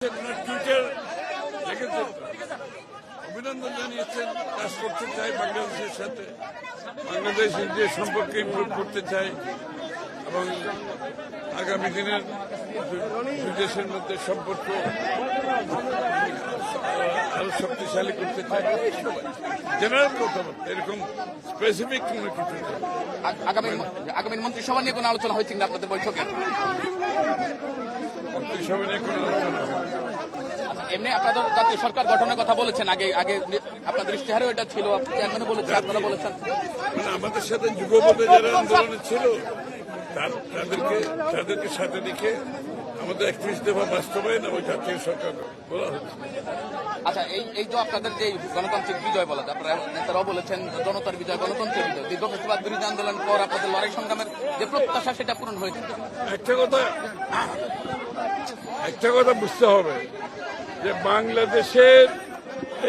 Twitter দেখেছেন, অভিনন্দন জানিয়েছেন, কাজ করতে চাই বাংলাদেশের সাথে, বাংলাদেশ ইন্ডিয়ার সম্পর্কে ইমপ্রুভ করতে চাই এবং আগামী দিনের দুই দেশের মধ্যে সম্পর্ক আরো শক্তিশালী করতে চাই। জেনারেল কথাবার্তা, এরকম স্পেসিফিক কোনো কিছু নেই। আগামী মন্ত্রিসভা নিয়ে কোনো আলোচনা হয়েছে কিনা আপনাদের বৈঠকে? মন্ত্রিসভা নিয়ে কোনো আলোচনা হয়। এমনি আপনাদের জাতীয় সরকার গঠনের কথা বলেছেন, আগে আপনাদের ইশতেহারেও এটা ছিল, চেয়ারম্যানও বলেছেন, আপনারা বলেছেন। মানে আমাদের সাথে যুগপথে যারা আন্দোলনে ছিল তাদেরকে সাথে রেখে আমাদের 31 দফা বাস্তবায়ন এবং জাতীয় সরকার বলা হচ্ছে। আচ্ছা, এই যে আপনাদের যে গণতান্ত্রিক বিজয় বলা যায়, আপনারা নেতারাও বলেছেন জনতার বিজয়, গণতন্ত্রের বিজয়, দীর্ঘ ফেসিবাদ বিরোধী আন্দোলনের পর আপনাদের লড়াই সংগ্রামের যে প্রত্যাশা সেটা পূরণ হয়েছে। একটা কথা বুঝতে হবে যে বাংলাদেশের,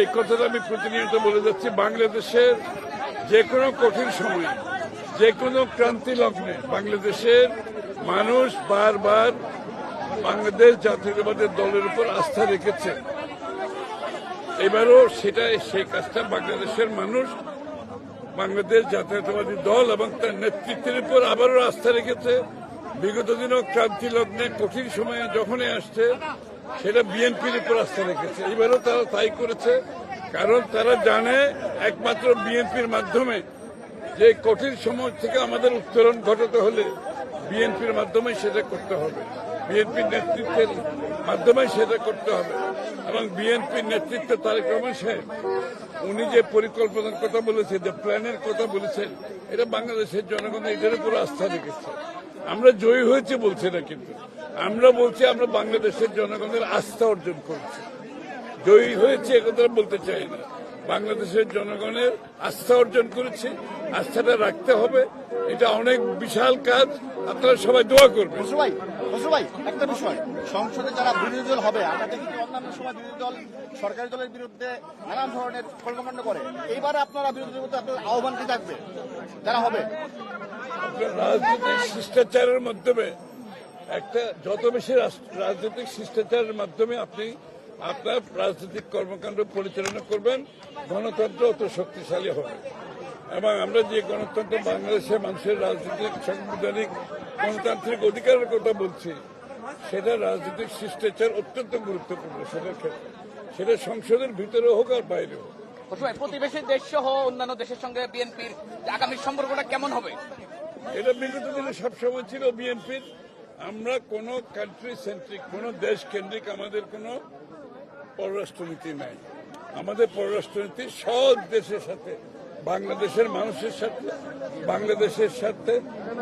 এই কথাটা আমি প্রতিনিয়ত বলে যাচ্ছি, বাংলাদেশের যে কোনো কঠিন সময়ে, যে কোনো ক্রান্তি লগ্নে বাংলাদেশের মানুষ বারবার বাংলাদেশ জাতীয়তাবাদী দলের উপর আস্থা রেখেছে। এবারও সেই কাজটা বাংলাদেশের মানুষ বাংলাদেশ জাতীয়তাবাদী দল এবং তার নেতৃত্বের উপর আবারও আস্থা রেখেছে। বিগত দিনও ক্রান্তি লগ্নে কঠিন সময়ে যখনই আসছে সেটা বিএনপির উপর আস্থা রেখেছে। এবারও তারা তাই করেছে, কারণ তারা জানে একমাত্র বিএনপির মাধ্যমে যে কঠিন সময় থেকে আমাদের উত্তরণ ঘটাতে হলে বিএনপির মাধ্যমে সেটা করতে হবে, বিএনপির নেতৃত্বের মাধ্যমে সেটা করতে হবে। এবং বিএনপির নেতৃত্ব তারেক রহমান সাহেব, উনি যে পরিকল্পনার কথা বলেছেন, যে প্ল্যানের কথা বলেছেন, এটা বাংলাদেশের জনগণ এটার উপর আস্থা রেখেছে। আমরা জয়ী হয়েছে বলছি না, কিন্তু আমরা বলছি আমরা বাংলাদেশের জনগণের আস্থা অর্জন করছি। জয়ী হয়েছে একথা বলতে চাই না, বাংলাদেশের জনগণের আস্থা অর্জন করেছে, আস্থাটা রাখতে হবে। এটা অনেক বিশাল কাজ, আপনারা সবাই দোয়া করবেন। ভাই, একটা বিষয়, সংসদে যারা বিরোধী দল হবে, আমরা দেখি অন্যান্য সময় বিরোধী দল সরকারি দলের বিরুদ্ধে নানান ধরনের কর্মকাণ্ড করে, এইবারে আপনারা বিরোধীদের মধ্যে আপনার আহ্বান কি থাকবে যারা হবে? রাজনৈতিক শিষ্টাচারের মাধ্যমে যত বেশি রাজনৈতিক শিষ্টাচারের মাধ্যমে আপনি আপনার রাজনৈতিক কর্মকাণ্ড পরিচালনা করবেন, গণতন্ত্র অত শক্তিশালী হবে। এবং আমরা যে গণতন্ত্র, বাংলাদেশের মানুষের রাজনৈতিক, সাংবিধানিক, গণতান্ত্রিক অধিকারের কথা বলছি, সেটা রাজনৈতিক শিষ্টাচার অত্যন্ত গুরুত্বপূর্ণ। সেটার ক্ষেত্রে সেটা সংসদের ভিতরে হোক আর বাইরে হোক। প্রতিবেশী দেশ সহ অন্যান্য দেশের সঙ্গে বিএনপির আগামী সম্পর্কটা কেমন হবে? এটা বিগত দিনে সবসময় ছিল বিএনপির। আমরা কোন কান্ট্রি সেন্ট্রিক, কোন দেশ কেন্দ্রিক আমাদের কোন পররাষ্ট্রনীতি নাই। আমাদের পররাষ্ট্রনীতি সব দেশের সাথে, বাংলাদেশের মানুষের সাথে, বাংলাদেশের সাথে,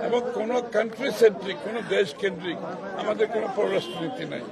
এবং কোন কান্ট্রি সেন্ট্রিক, কোন দেশ কেন্দ্রিক আমাদের কোন পররাষ্ট্রনীতি নাই।